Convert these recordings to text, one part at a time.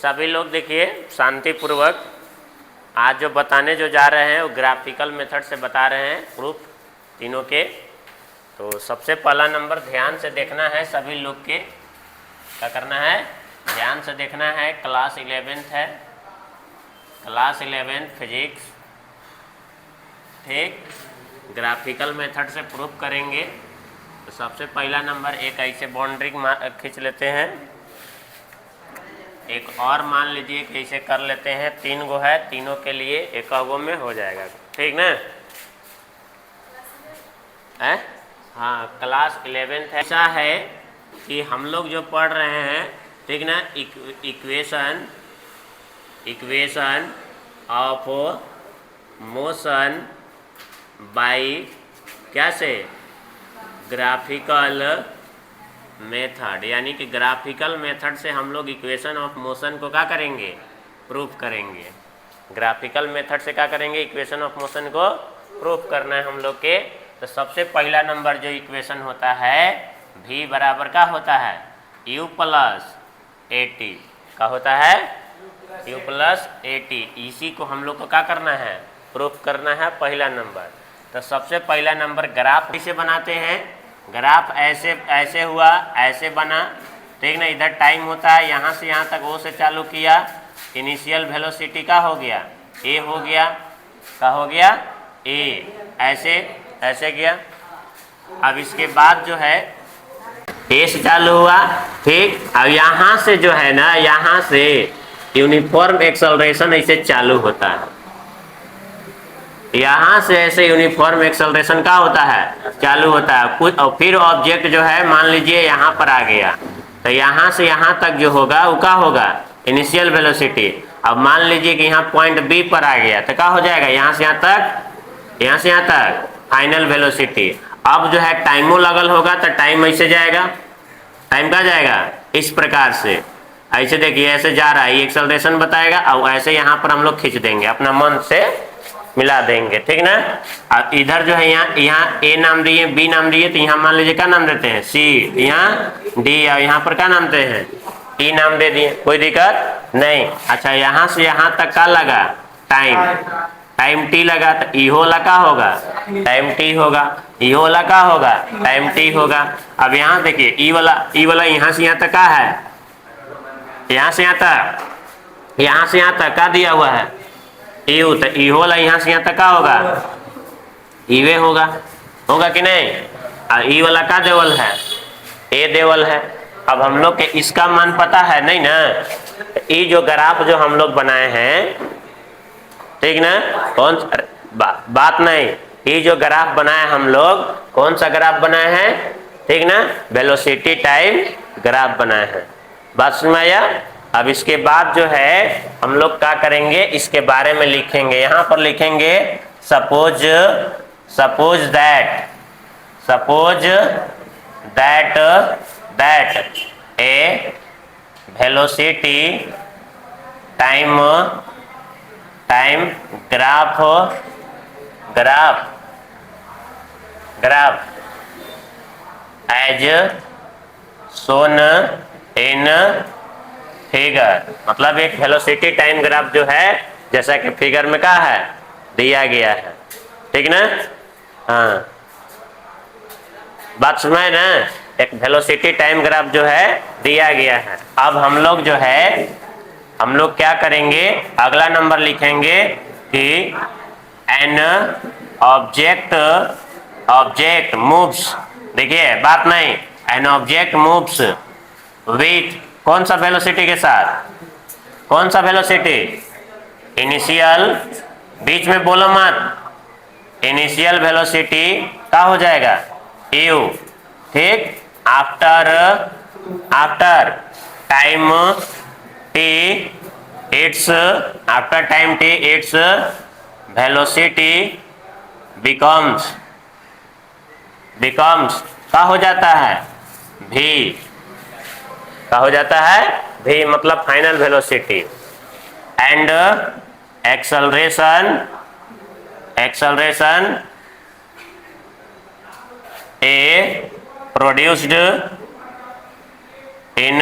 सभी लोग देखिए शांतिपूर्वक आज जो बताने जो जा रहे हैं वो ग्राफिकल मेथड से बता रहे हैं प्रूफ तीनों के। तो सबसे पहला नंबर ध्यान से देखना है सभी लोग के, क्या करना है, ध्यान से देखना है। क्लास 11th है, क्लास 11th फिजिक्स, ठीक। ग्राफिकल मेथड से प्रूफ करेंगे। तो सबसे पहला नंबर एक ऐसे बाउंड्री खींच लेते हैं, एक और मान लीजिए कि ऐसे कर लेते हैं। 3 गो है, तीनों के लिए एक गो में हो जाएगा, ठीक ना है। हाँ, क्लास 11th ऐसा है कि हम लोग जो पढ़ रहे हैं, ठीक ना, इक्वेशन ऑफ मोशन बाय क्या से, ग्राफिकल मेथड, यानी कि ग्राफिकल मेथड से हम लोग इक्वेशन ऑफ मोशन को क्या करेंगे, प्रूफ करेंगे। ग्राफिकल मेथड से क्या करेंगे, इक्वेशन ऑफ मोशन को प्रूफ करना है हम लोग के। तो सबसे पहला नंबर जो इक्वेशन होता है v बराबर का होता है u प्लस ए टी, का होता है u प्लस ए टी। इसी को हम लोग को क्या करना है, प्रूफ करना है पहला नंबर। तो सबसे पहला नंबर ग्राफ कैसे बनाते हैं, ग्राफ ऐसे ऐसे हुआ, ऐसे बना, ठीक ना। इधर टाइम होता है, यहाँ से यहाँ तक ओ से चालू किया, इनिशियल वेलोसिटी का हो गया ए, हो गया का हो गया ए, ऐसे ऐसे गया। अब इसके बाद जो है ए से चालू हुआ, ठीक। अब यहाँ से जो है ना, यहाँ से यूनिफॉर्म एक्सेलरेशन ऐसे चालू होता है, यहाँ से ऐसे यूनिफॉर्म एक्सेलरेशन का होता है, चालू होता है कुछ। और फिर ऑब्जेक्ट जो है मान लीजिए यहाँ पर आ गया, तो यहाँ से यहाँ तक जो होगा वो क्या होगा, इनिशियल वेलोसिटी। अब मान लीजिए कि यहाँ पॉइंट बी पर आ गया, तो क्या हो जाएगा, यहाँ से यहाँ तक, यहाँ से यहाँ तक फाइनल वेलोसिटी। अब जो है टाइमो लगल होगा, तो टाइम ऐसे जाएगा, टाइम कहाँ जाएगा, इस प्रकार से ऐसे देखिए, ऐसे जा रहा है, ये एक्सेलरेशन बताएगा। और ऐसे यहाँ पर हम लोग खींच देंगे, अपना मन से मिला देंगे, ठीक ना। अब इधर जो है यहाँ ए नाम दिए, बी नाम दिए, तो यहाँ मान लीजिए क्या नाम देते हैं, सी, यहाँ डी, और यहाँ पर क्या नाम देते हैं, ई नाम दे दिए, कोई दिक्कत नहीं। अच्छा, यहाँ से यहाँ तक का लगा टाइम, टाइम टी लगा, तो ई होला का होगा, टाइम टी होगा, ई होला का होगा, टाइम टी होगा। अब यहाँ देखिए ई वाला यहाँ से यहाँ तक का है, यहाँ से यहाँ तक, यहाँ से यहाँ तक का दिया हुआ है यू, तो ई होला यहाँ से यहाँ तक का होगा, ईवे होगा, होगा कि नहीं। और ई वाला का देवल है, ए देवल है। अब हम लोग के इसका मान पता है नहीं ना, ये जो ग्राफ जो हम लोग बनाए हैं, ठीक ना, कौन बात नहीं, ये जो ग्राफ बनाए हम लोग, कौन सा ग्राफ बनाए हैं, ठीक ना, वेलोसिटी टाइम ग्राफ बनाए हैं। बात समझ में आया। अब इसके बाद जो है हम लोग क्या करेंगे, इसके बारे में लिखेंगे, यहाँ पर लिखेंगे suppose that a velocity time graph as shown in figure, मतलब एक वेलोसिटी टाइम ग्राफ जो है जैसा कि फिगर में क्या है दिया गया है, ठीक ना। हाँ, बात सुनाए ना, एक वेलोसिटी टाइम ग्राफ जो है दिया गया है। अब हम लोग जो है, हम लोग क्या करेंगे, अगला नंबर लिखेंगे कि एन ऑब्जेक्ट मूव्स, देखिए बात नहीं, एन ऑब्जेक्ट मूव्स विथ कौन सा वेलोसिटी के साथ, कौन सा वेलोसिटी, इनिशियल, बीच में बोलो मत, इनिशियल वेलोसिटी क्या हो जाएगा u, ठीक। After time t its velocity becomes क्या हो जाता है, v, का हो जाता है v, मतलब final velocity. And acceleration A produced in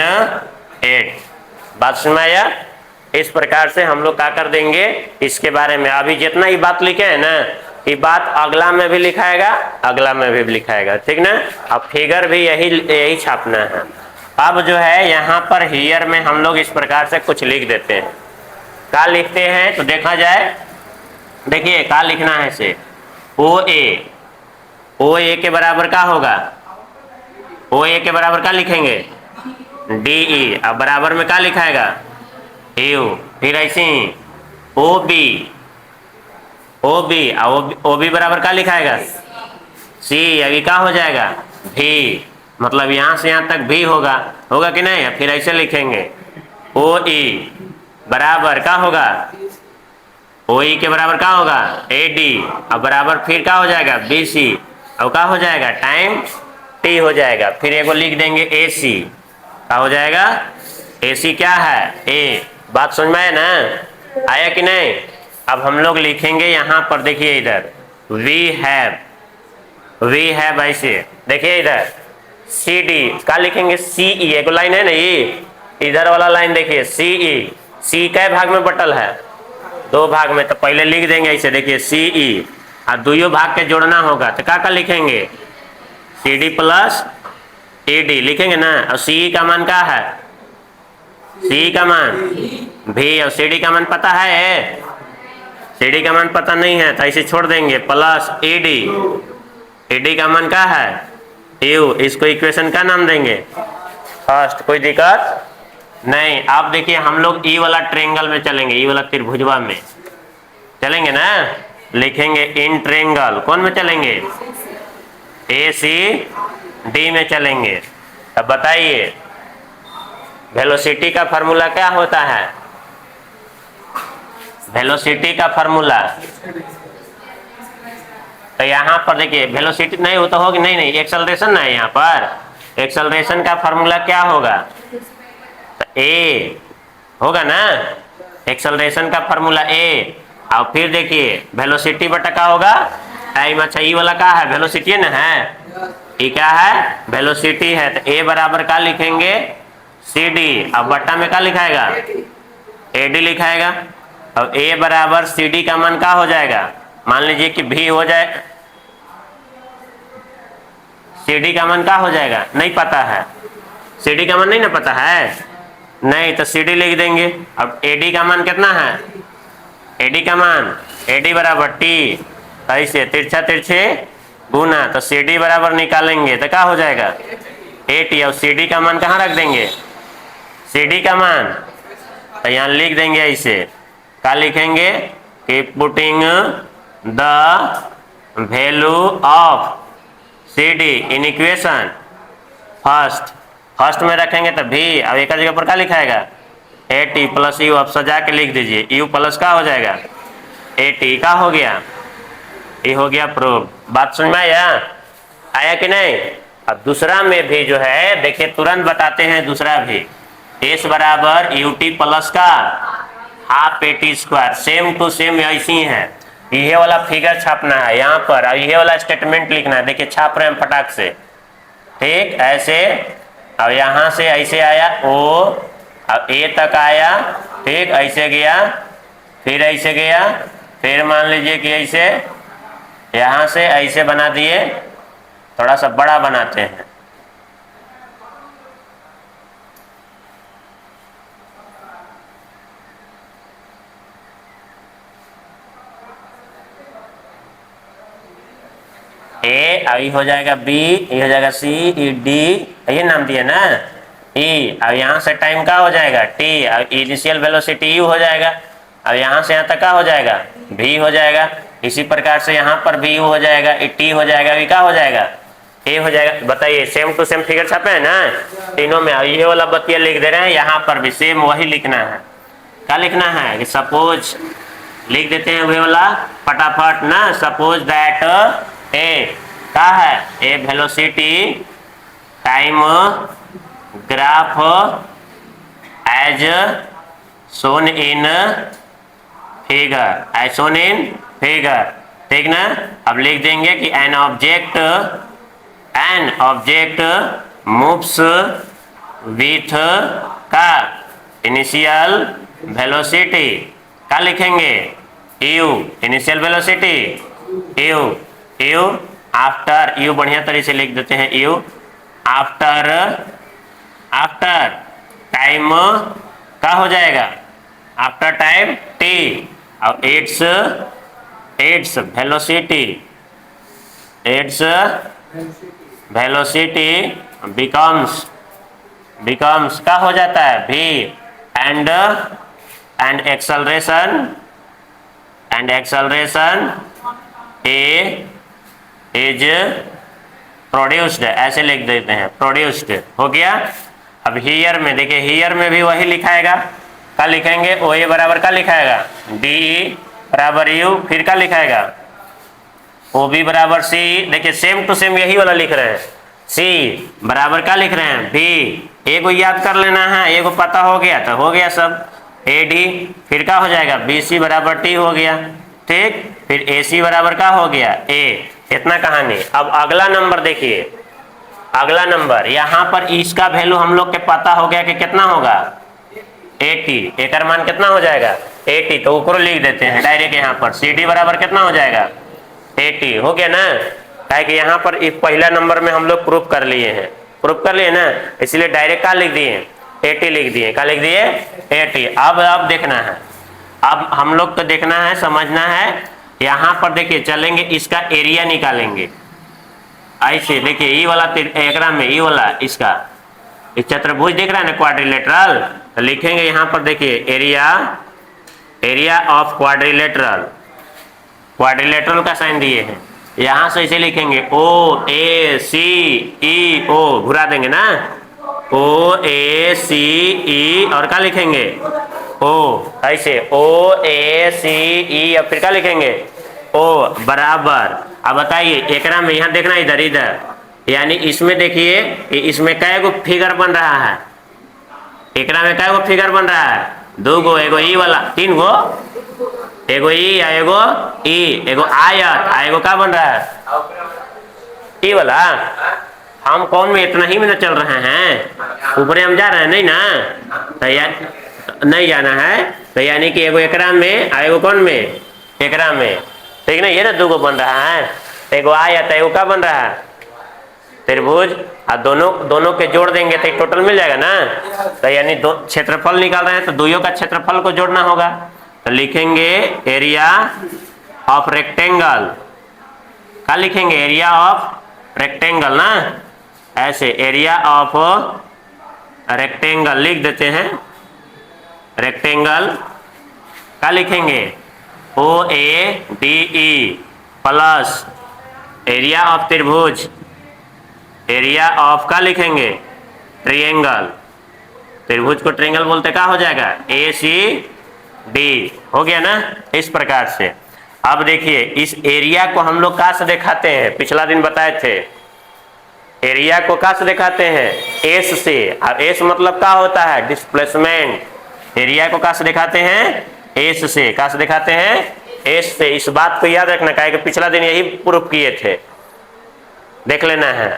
it. बात समझ में आया। इस प्रकार से हम लोग क्या कर देंगे इसके बारे में। अभी जितना ही बात लिखे है ना, ये बात अगला में भी लिखाएगा, अगला में भी लिखाएगा, ठीक ना। अब फिगर भी यही छापना है। अब जो है यहाँ पर हियर में हम लोग इस प्रकार से कुछ लिख देते हैं। क्या लिखते हैं तो देखा जाए, देखिए क्या लिखना है इसे, ओ ए के बराबर क्या होगा, ओ ए के बराबर क्या लिखेंगे, डी ई। अब बराबर में क्या लिखाएगा, यू। फिर ऐसे ही ओ बी ओ बी बराबर क्या लिखाएगा, सी। अभी क्या हो जाएगा, भी। मतलब यहाँ से यहाँ तक भी होगा कि नहीं। फिर ऐसे लिखेंगे ओ ई बराबर क्या होगा, ओ ई के बराबर क्या होगा, ए डी। अब बराबर फिर क्या हो जाएगा, बी सी। अब क्या हो जाएगा, टाइम टी हो जाएगा। फिर एगो लिख देंगे ए सी। क्या हो जाएगा, ए सी क्या है, ए। बात समझ में आया ना, आया कि नहीं। अब हम लोग लिखेंगे यहाँ पर, देखिए इधर वी हैव ऐसे, देखिए इधर सी डी क्या लिखेंगे, सी ई। एक लाइन है ना ये, इधर वाला लाइन देखिए सी ई। सी कै भाग में बटल है, 2 भाग में। तो पहले लिख देंगे ऐसे, देखिए सी ई, और 2 भाग के जोड़ना होगा तो क्या लिखेंगे, C D plus A D लिखेंगे ना। और सी ई का मान क्या है, सी का मान भी, और सी डी का मान पता है, सी डी का मान पता नहीं है तो ऐसे छोड़ देंगे, प्लस ए डी का मान क्या है, यू। इसको इक्वेशन का नाम देंगे फर्स्ट, कोई दिक्कत नहीं। आप देखिए हम लोग ई वाला ट्रेंगल में चलेंगे, ई वाला त्रिभुजवा में चलेंगे ना। लिखेंगे इन ट्रेंगल, कौन में चलेंगे, ए सी डी में चलेंगे। अब बताइए वेलोसिटी का फार्मूला क्या होता है, वेलोसिटी का फार्मूला। तो यहाँ पर देखिए वेलोसिटी नहीं हो तो होगी, नहीं एक्सेलरेशन ना है यहाँ पर। एक्सेलरेशन का फार्मूला क्या होगा, तो ए होगा ना, एक्सेलरेशन का फार्मूला ए। और फिर देखिए वेलोसिटी बटा क्या होगा, टाइम। अच्छा ई वाला क्या है, वेलोसिटी ना है, ये क्या है, वेलोसिटी है। तो ए बराबर क्या लिखेंगे, सी डी। अब बट्टा में क्या लिखाएगा, ए डी लिखाएगा। अब ए बराबर सी डी का मान क्या हो जाएगा, मान लीजिए कि भी हो जाए, सी डी का मान क्या हो जाएगा, नहीं पता है, सी डी का मान नहीं ना पता है, नहीं तो सी डी लिख देंगे। अब ए डी का मान कितना है, ए डी का मान, ए डी बराबर टी, ऐसे तिरछा तिरछे गुना। तो सी डी बराबर निकालेंगे तो क्या हो जाएगा, ए टी। और सी डी का मान कहाँ रख देंगे, सी डी का मान तो यहाँ लिख देंगे ऐसे। क्या लिखेंगे कि putting the value of C D in equation first में रखेंगे तो भी। अब एक जगह पर क्या लिखाएगा, ए टी प्लस यू। अब सजा के लिख दीजिए, यू प्लस का हो जाएगा, ए टी का हो गया, ये हो गया प्रूफ। बात समझ में आया कि नहीं। अब दूसरा में भी जो है देखिए तुरंत बताते हैं, दूसरा भी एस बराबर यू टी प्लस का half A T square, same to same ऐसी है। ये वाला फिगर छापना है यहाँ पर, और ये वाला स्टेटमेंट लिखना है। देखिए छाप रहे हैं फटाक से, ठीक ऐसे। अब यहाँ से ऐसे आया ओ, अब ए तक आया, ठीक ऐसे गया, फिर ऐसे गया, फिर मान लीजिए कि ऐसे यहाँ से ऐसे बना दिए, थोड़ा सा बड़ा बनाते हैं। ए, अब हो जाएगा बी, ये हो जाएगा सी, ई डी, ये नाम दिया ना ई। अब यहाँ से टाइम का हो जाएगा टी, अब इनिशियल वेलोसिटी यू हो जाएगा। अब यहाँ से यहाँ तक का हो जाएगा, भी हो जाएगा। इसी प्रकार से यहाँ पर भी यू हो जाएगा, टी हो जाएगा, अभी क्या हो जाएगा, ए हो जाएगा। बताइए सेम टू सेम फिगर छापे है ना तीनों में। अब ये वाला बतिया लिख दे रहे हैं, यहाँ पर भी सेम वही लिखना है। क्या लिखना है कि सपोज लिख देते हैं, वे वाला फटाफट ना। सपोज दैट ए क्या है, A velocity time graph as shown in figure, as shown in figure, ठीक ना। अब लिख देंगे कि एन ऑब्जेक्ट मूव्स विथ का इनिशियल वेलोसिटी क्या लिखेंगे, U initial velocity, U U after, U बढ़िया तरीके से लिख देते हैं, यू आफ्टर आफ्टर टाइम क्या हो जाएगा, आफ्टर टाइम टी, और it's its velocity, its velocity becomes becomes क्या हो जाता है, भी, and acceleration A is produced, ऐसे लिख देते हैं, प्रोड्यूस्ड हो गया। अब हियर में देखिए, हियर में भी वही लिखाएगा, क्या लिखेंगे, ओ ए बराबर क्या लिखाएगा, डी ई बराबर यू, फिर क्या लिखाएगा, ओ बी बराबर सी, देखिए सेम टू सेम यही वाला लिख रहे हैं, सी बराबर क्या लिख रहे हैं, भी, ए को याद कर लेना है, ए को पता हो गया तो हो गया सब, ए डी, फिर क्या हो जाएगा, बी सी बराबर टी हो गया, ठीक, फिर ए सी बराबर क्या हो गया, ए, इतना कहानी। अब अगला नंबर देखिए, अगला नंबर यहाँ पर इसका वैल्यू हम लोग के पता हो गया कि कितना होगा, 80, एक मान कितना हो जाएगा 80, तो ऊपर लिख देते हैं डायरेक्ट, यहाँ पर सी डी बराबर कितना हो जाएगा 80, हो गया ना, क्या कि यहाँ पर इस पहला नंबर में हम लोग प्रूफ कर लिए हैं, प्रूफ कर लिए ना, इसलिए डायरेक्ट क्या लिख दिए, 80 लिख दिए, क्या लिख दिए 80। अब देखना है, अब हम लोग को देखना है, समझना है, यहाँ पर देखिए चलेंगे, इसका एरिया निकालेंगे, ऐसे देखिए, ई वाला एकरा में, ई वाला इसका इस चतुर्भुज दिख रहा है ना क्वाड्रिलेटरल, तो लिखेंगे यहाँ पर देखिए एरिया ऑफ क्वाड्रिलेटरल, क्वाड्रिलेटरल का साइन दिए हैं, यहाँ से इसे लिखेंगे ओ ए सी ई ओ, घुरा देंगे ना, ओ ए सी ई, और क्या लिखेंगे ओ, ऐसे ओ ए सी ई, और फिर क्या लिखेंगे ओ बराबर। अब बताइए एकरा में, यहाँ देखना इधर इधर, यानी इसमें देखिए इसमें कै गो फिगर बन रहा है, एकरा में कै गो फिगर बन रहा है, 2 गो, एगो ई वाला, 3 गो, एगो ई, एगो ई, एगो आयत, एगो क्या बन रहा है, ई वाला, हम कौन में इतना ही में न चल रहे हैं, ऊपर हम जा रहे हैं नहीं ना, तो नहीं जाना है, तो यानी कि एगो एकरा में, एगो कौन में, एकरा में, ठीक ना, ये ना 2 गो बन रहा है, एगो आयत, एगो क्या बन रहा है, त्रिभुज, और दोनों के जोड़ देंगे तो टोटल मिल जाएगा ना, तो यानी दो क्षेत्रफल निकाल रहे हैं, तो दोनों का क्षेत्रफल को जोड़ना होगा, तो लिखेंगे एरिया ऑफ रेक्टेंगल, क्या लिखेंगे, एरिया ऑफ रेक्टेंगल ना, ऐसे एरिया ऑफ रेक्टेंगल लिख देते हैं, रेक्टेंगल क्या लिखेंगे, O A D E plus area of त्रिभुज, एरिया ऑफ का लिखेंगे ट्रायंगल, त्रिभुज को ट्रायंगल बोलते, क्या हो जाएगा ए सी डी, हो गया ना, इस प्रकार से। अब देखिए इस एरिया को हम लोग कहाँ से दिखाते हैं, पिछला दिन बताए थे, एरिया को कहाँ से दिखाते हैं, एस से, और एस मतलब क्या होता है, डिस्प्लेसमेंट, एरिया को कहाँ से दिखाते हैं, एस से, कहाँ से दिखाते हैं, एस से। इस बात को याद रखना, काहे कि पिछला दिन यही प्रूफ किए थे, देख लेना है,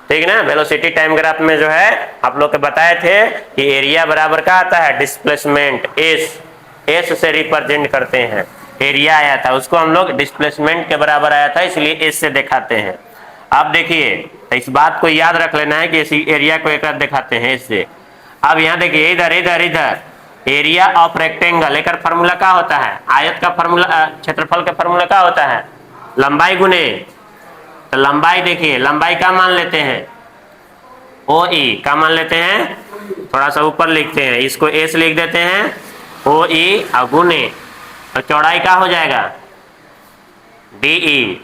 ठीक ना। वेलोसिटी टाइम ग्राफ में जो है आप लोग को बताए थे कि एरिया बराबर क्या आता है, डिस्प्लेसमेंट, एस, एस से रिप्रेजेंट करते हैं, एरिया आया था उसको हम लोग डिस्प्लेसमेंट के बराबर आया था, इसलिए एस से दिखाते हैं। अब देखिए तो इस बात को याद रख लेना है कि इसी एरिया को एक दिखाते हैं एस से। अब यहाँ देखिए इधर इधर इधर एरिया ऑफ रेक्टेंगल, एक फार्मूला क्या होता है, आयत का फार्मूला, क्षेत्रफल का फार्मूला क्या होता है, लंबाई गुने, तो लंबाई देखिए, लंबाई क्या मान लेते हैं, ओ ई क्या मान लेते हैं, थोड़ा सा ऊपर लिखते हैं, इसको एस लिख देते हैं, ओ ई और गुने, तो चौड़ाई क्या हो जाएगा, डी ई,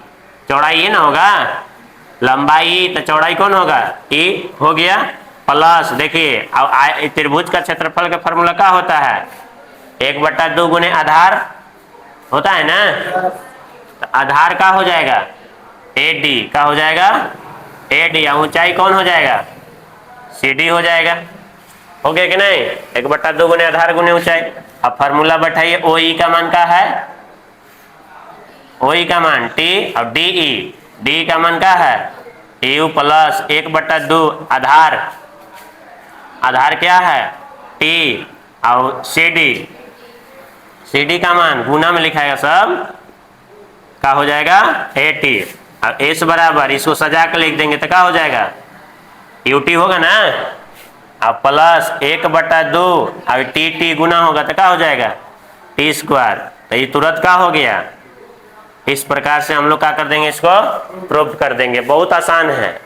चौड़ाई ये ना होगा, लंबाई तो चौड़ाई कौन होगा, ई हो गया, प्लस देखिए अब त्रिभुज का क्षेत्रफल का फार्मूला क्या होता है, 1/2 गुने आधार होता है ना, तो आधार का हो जाएगा ए डी, का हो जाएगा ए डी, ऊंचाई कौन हो जाएगा, सी डी हो जाएगा, हो गया कि नहीं, 1/2 गुने आधार गुने ऊंचाई। अब फार्मूला बैठाइए, ओ ई का मान क्या है, ओ ई का मान टी, और डी ई, डी का मान क्या है, यू प्लस 1/2 आधार, आधार क्या है टी, और सी डी, CD का मान गुना में लिखाएगा सब का हो जाएगा 80। अब S बराबर इसको सजा के लिख देंगे तो क्या हो जाएगा UT होगा ना। अब प्लस 1/2 अब TT गुना होगा तो क्या हो जाएगा T²। तो ये तुरंत क्या हो गया। इस प्रकार से हम लोग क्या कर देंगे इसको प्रूव कर देंगे। बहुत आसान है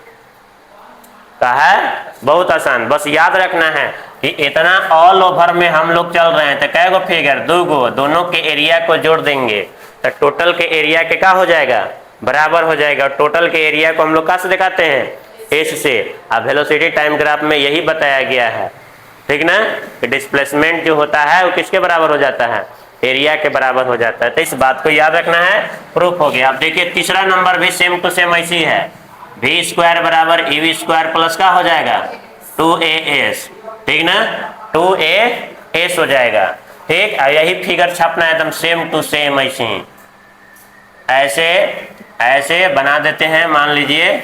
का है बहुत आसान। बस याद रखना है कि इतना ऑल ओवर में हम लोग चल रहे हैं तो कै गो फिगर 2 गो, दोनों के एरिया को जोड़ देंगे तो टोटल के एरिया के क्या हो जाएगा बराबर हो जाएगा। टोटल के एरिया को हम लोग कहाँ से दिखाते हैं S से। अब वेलोसिटी टाइम ग्राफ में यही बताया गया है ठीक ना कि डिस्प्लेसमेंट जो होता है वो किसके बराबर हो जाता है एरिया के बराबर हो जाता है। तो इस बात को याद रखना है। प्रूफ हो गया। अब देखिए तीसरा नंबर भी सेम टू सेम ऐसी है। V² बराबर EV² प्लस का हो जाएगा 2AS ठीक ना 2AS हो जाएगा ठीक। और यही फिगर छापना है एकदम सेम टू सेम ऐसे ही ऐसे ऐसे बना देते हैं। मान लीजिए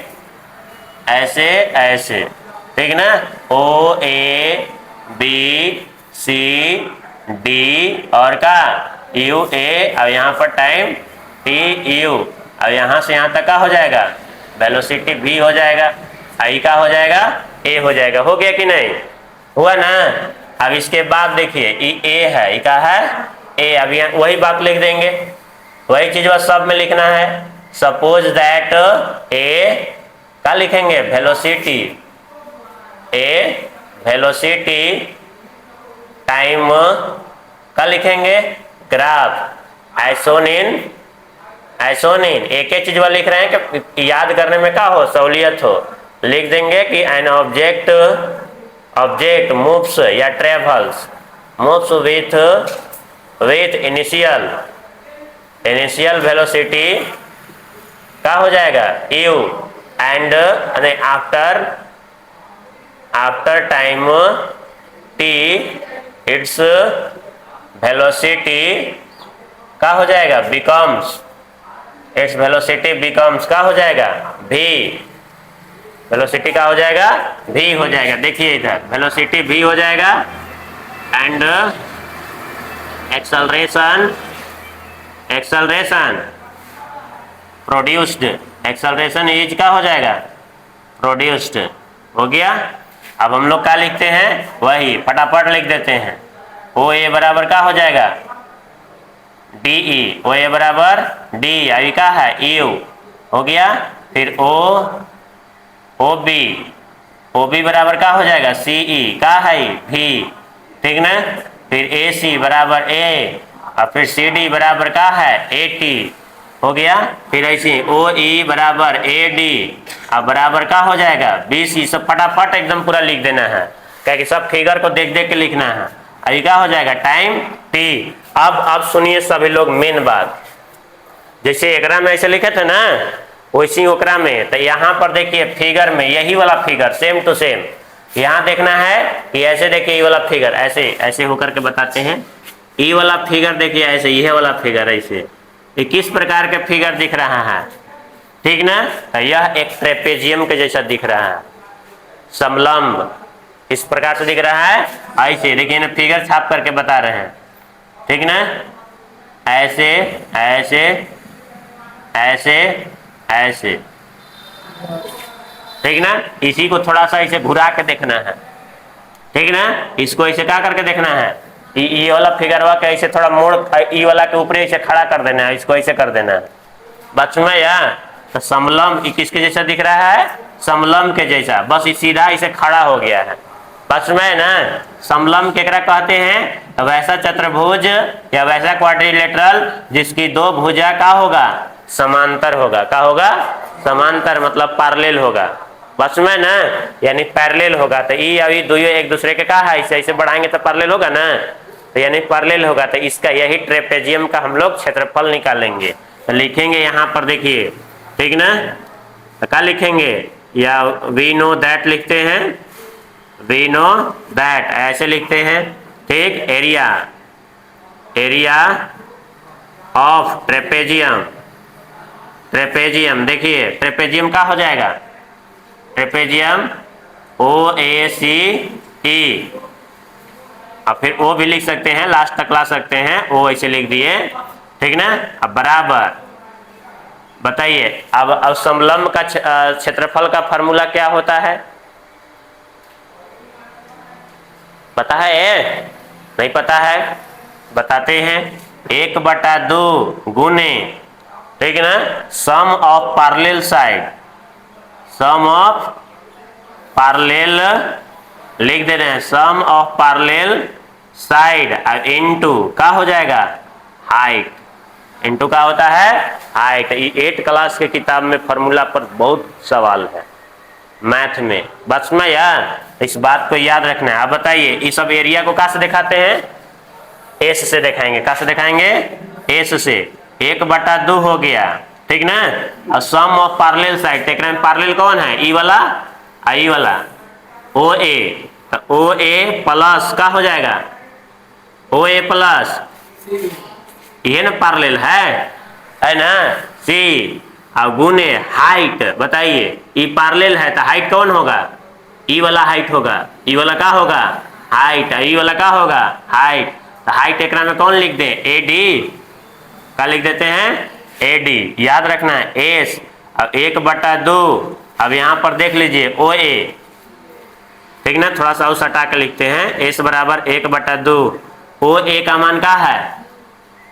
ऐसे ऐसे ठीक ना OABCD और का UA और यहाँ पर टाइम TU और यहाँ से यहाँ तक का हो जाएगा वेलोसिटी V हो जाएगा। आई का हो जाएगा A हो जाएगा। हो गया कि नहीं हुआ ना। अब इसके बाद देखिए ये A है ये का है A। अब यहाँ वही बात लिख देंगे वही चीज बस सब में लिखना है। सपोज दैट A क्या लिखेंगे वेलोसिटी टाइम क्या लिखेंगे ग्राफ आइसोनिन एक ही चीज वाला लिख रहे हैं कि याद करने में क्या हो सहूलियत हो। लिख देंगे कि एन ऑब्जेक्ट मूव्स या travels moves with initial velocity क्या हो जाएगा u and after time t its velocity क्या हो जाएगा बिकम्स क्या हो जाएगा v। वेलोसिटी का हो जाएगा v हो जाएगा। देखिए इधर वेलोसिटी v हो जाएगा and acceleration produced acceleration is का हो जाएगा प्रोड्यूस्ड हो गया। अब हम लोग क्या लिखते हैं वही फटाफट लिख देते हैं। OA बराबर क्या हो जाएगा DE OA बराबर D आई का है U हो गया। फिर OB बराबर क्या हो जाएगा CE का है V ठीक ना। फिर AC बराबर A और फिर CD बराबर क्या है AT हो गया। फिर ऐसे OE बराबर AD अब बराबर क्या हो जाएगा BC। सब फटाफट एकदम पूरा लिख देना है क्या कि सब फिगर को देख देख के लिखना है। अभी क्या हो जाएगा टाइम T। अब सुनिए सभी लोग मेन बात जैसे एकरा में ऐसे लिखे थे ना वैसी ओकरा में। तो यहाँ पर देखिए फिगर में यही वाला फिगर सेम टू सेम यहाँ देखना है कि ऐसे देखिए ये वाला फिगर ऐसे ऐसे होकर के बताते हैं। ये वाला फिगर देखिए ऐसे यह वाला फिगर ऐसे ये किस प्रकार के फिगर दिख रहा है ठीक ना। तो यह एक ट्रेपेजियम के जैसा दिख रहा है समलंब इस प्रकार से दिख रहा है ऐसे। देखिए फिगर छाप करके बता रहे हैं ठीक ना ऐसे ऐसे ऐसे ऐसे ठीक ना। इसी को थोड़ा सा ऐसे घुरा के देखना है ठीक ना। इसको ऐसे क्या करके देखना है ये वाला फिगर हुआ कि ऐसे थोड़ा मोड़ ई वाला के ऊपर ऐसे खड़ा कर देना है। इसको ऐसे कर देना है बस में यार। तो समलंब किसके जैसा दिख रहा है समलंब के जैसा बस ये सीधा इसे खड़ा हो गया है बस में ना। समलंब केकरा कहते हैं वैसा चतुर्भुज या वैसा क्वाड्रिलेटरल जिसकी दो भुजा का होगा समांतर होगा। का होगा समांतर मतलब पैरेलल होगा बस में ना यानी पैरेलल होगा। तो ये अभी दोनों एक दूसरे के का है ऐसे ऐसे बढ़ाएंगे तो पैरेलल होगा ना। तो यानी पैरेलल होगा तो इसका यही ट्रेपेजियम का हम लोग क्षेत्रफल निकालेंगे। तो लिखेंगे यहाँ पर देखिए ठीक ना। तो क्या लिखेंगे या वी नो दैट लिखते हैं वी नो दैट ऐसे लिखते हैं ठीक। एरिया ऑफ ट्रेपेजियम देखिए ट्रेपेजियम का हो जाएगा ट्रेपेजियम OACE अब फिर ओ भी लिख सकते हैं, लास्ट तक ला सकते हैं, ओ ऐसे लिख दिए, ठीक ना। अब बराबर बताइए, अब समलंब का क्षेत्रफल का फॉर्मूला क्या होता है, पता है? नहीं पता है, बताते हैं। 1/2 गुने, ठीक ना, sum of parallel side, sum of parallel लिख दे रहे हैं, sum of parallel side into का हो जाएगा हाइट, इनटू का होता है हाइट। ये 8 क्लास के किताब में फॉर्मूला पर बहुत सवाल है मैथ में, बस में यार इस बात को याद रखना है। आप बताइए इस सब एरिया को कहाँ से दिखाते हैं, एस से दिखाएंगे, कहाँ से दिखाएंगे, एस से। 1/2 हो गया, ठीक ना, और सम ऑफ पैरेलल साइड, देख रहे हैं पैरेलल कौन है, ई वाला, आई वाला, ओ ए, तो ओ ए प्लस का हो जाएगा, ओ ए प्लस, ये ना पैरेलल है ना, सी, और गुने हाइट, बताइए ई पैरेलल है तो हाइट कौन होगा, ई वाला हाइट होगा, ई वाला का होगा हाइट, ई वाला का होगा हाइट, तो हाइट एक में कौन लिख दे, ए डी, का लिख देते हैं ए डी, याद रखना है एस। अब 1/2, अब यहाँ पर देख लीजिए ओ ए, ठीक ना, थोड़ा सा उस हटा के लिखते हैं, एस बराबर 1/2, ओ ए का मान का है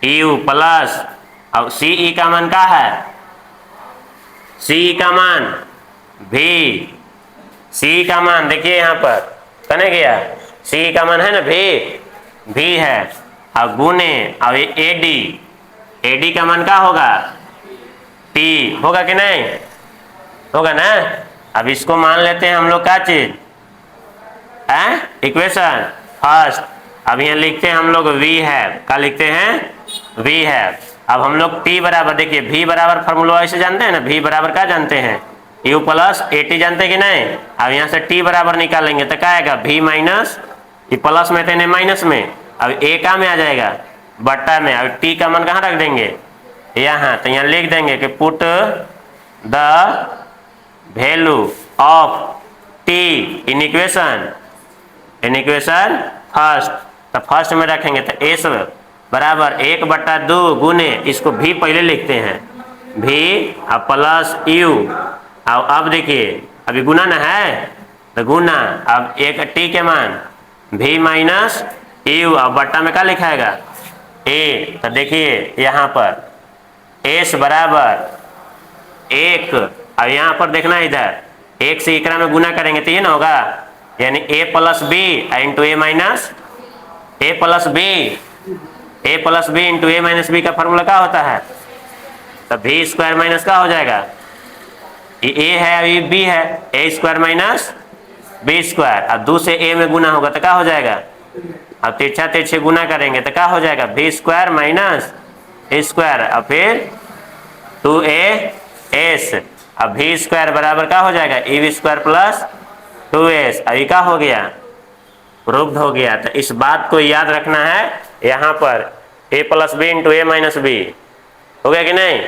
यू प्लस, अब सी ई का मान का है, सी का मान भी, सी का मान देखिए यहाँ पर कने गया, सी का मान है ना भी है, अब गुने, अब एडी, एडी का मान का होगा टी, होगा कि नहीं, होगा ना। अब इसको मान लेते हैं हम लोग क्या चीज, इक्वेशन फर्स्ट। अब यहाँ लिखते हैं हम लोग वी है, क्या लिखते हैं वी है। अब हम लोग टी बराबर, देखिए वी बराबर फॉर्मूला ऐसे जानते हैं ना, वी बराबर क्या जानते हैं, यू प्लस ए टी जानते हैं कि नहीं। अब यहाँ से टी बराबर निकालेंगे तो क्या आएगा, वी माइनस, ये प्लस में थे माइनस में, अब ए का में आ जाएगा बट्टा में, अब टी का मान कहाँ रख देंगे यहाँ, तो यहाँ लिख देंगे कि put the value of T in equation first, तो फर्स्ट में रखेंगे तो एस बराबर 1/2 गुने, इसको भी पहले लिखते हैं भी और प्लस यू, अब देखिए अभी गुना ना है तो गुना, अब एक टी के मान भी माइनस यू, अब बट्टा में क्या लिखाएगा ए, तो देखिए यहाँ पर एस बराबर 1, अब यहाँ पर देखना इधर 1 से एकरा में गुना करेंगे तो ये ना होगा, यानी ए plus B into A minus, A plus B into A minus B का फॉर्मूला क्या होता है, तो भी स्क्वायर माइनस का हो जाएगा, ये ए है ये बी है, ए स्क्वायर माइनस बी स्क्वायर, अब 2 से ए में गुना होगा तो क्या हो जाएगा, अब तिरछा तिरछे गुना करेंगे तो क्या हो जाएगा, बी स्क्वायर माइनस ए स्क्वायर, अब फिर 2a(s), अब भी स्क्वायर बराबर क्या हो जाएगा, A B square plus 2s, अभी क्या हो गया, प्रूव्ड हो गया। तो इस बात को याद रखना है, यहाँ पर a plus B into A minus B हो गया कि नहीं।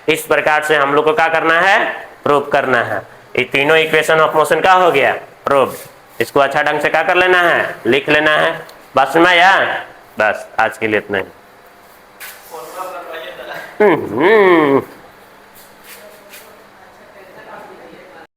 इस प्रकार से हम लोग को क्या करना है, प्रूव करना है। ये तीनों इक्वेशन ऑफ मोशन का हो गया प्रूव, इसको अच्छा ढंग से क्या कर लेना है, लिख लेना है। बात सुना यार, बस आज के लिए इतना ही।